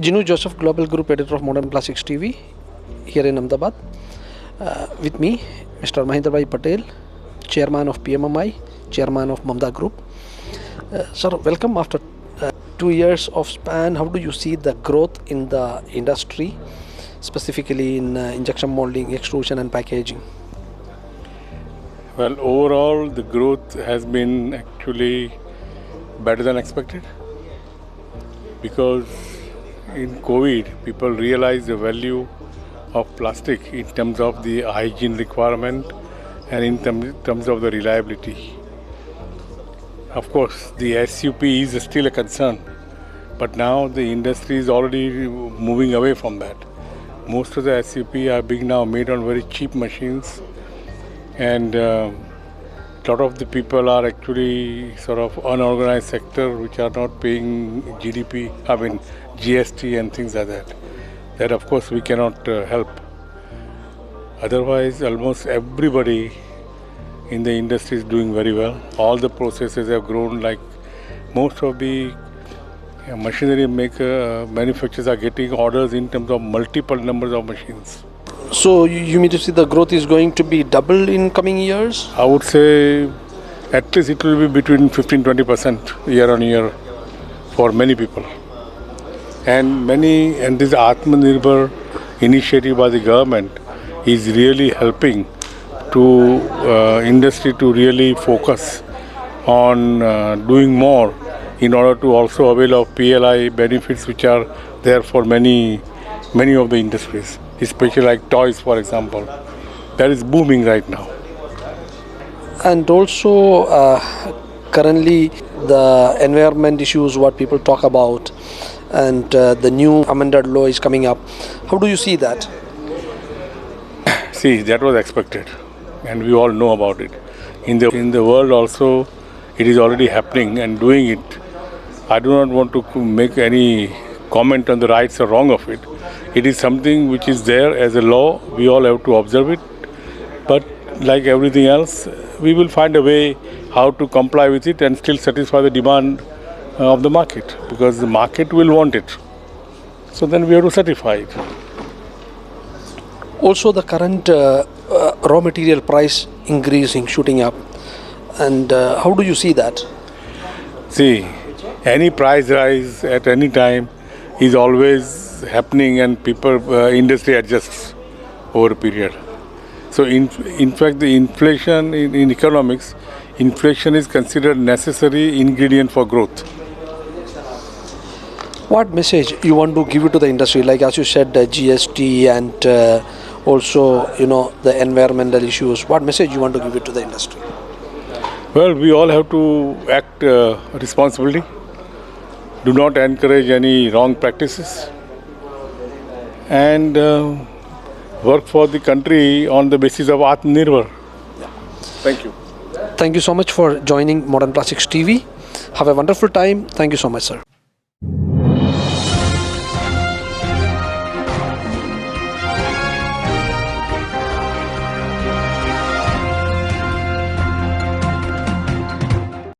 Ginu Joseph, Global Group Editor of Modern Plastics TV, here in Ahmedabad. With me, Mr. Mahindra Bhai Patel, Chairman of PMMAI, Chairman of Mamata Group. Sir, welcome after 2 years of span. How do you see the growth in the industry, specifically in injection molding, extrusion and packaging? Well, overall the growth has been actually better than expected, because in COVID people realized the value of plastic in terms of the hygiene requirement and in terms of the reliability. Of course, the SUP is still a concern, but now the industry is already moving away from that. Most of the SUP are being now made on very cheap machines, and a lot of the people are actually sort of unorganized sector which are not paying GST and things like that. That of course we cannot help. Otherwise, almost everybody in the industry is doing very well. All the processes have grown. Like most of the machinery manufacturers are getting orders in terms of multiple numbers of machines. So you mean to say the growth is going to be double in coming years? I would say at least it will be between 15-20% year on year for many people. And this Atmanirbhar initiative by the government is really helping to industry to really focus on doing more in order to also avail of PLI benefits which are there for many of the industries, especially like toys, for example. That is booming right now. And also currently the environment issues what people talk about, and the new amended law is coming up. How do you see that? See, that was expected and we all know about it. In the world also it is already happening and doing it. I do not want to make any comment on the rights or wrong of it. It is something which is there as a law. We all have to observe it. But like everything else, we will find a way how to comply with it and still satisfy the demand of the market, because the market will want it. So then we have to certify it. Also, the current raw material price increasing, shooting up, and how do you see that? See, any price rise at any time is always happening, and industry adjusts over a period. So in fact, the inflation in economics, inflation is considered necessary ingredient for growth. What message you want to give it to the industry? Like as you said, the GST and also the environmental issues. What message you want to give it to the industry? Well, we all have to act responsibly. Do not encourage any wrong practices, and work for the country on the basis of Atmanirbhar. Yeah. Thank you. Thank you so much for joining Modern Plastics TV. Have a wonderful time. Thank you so much, sir.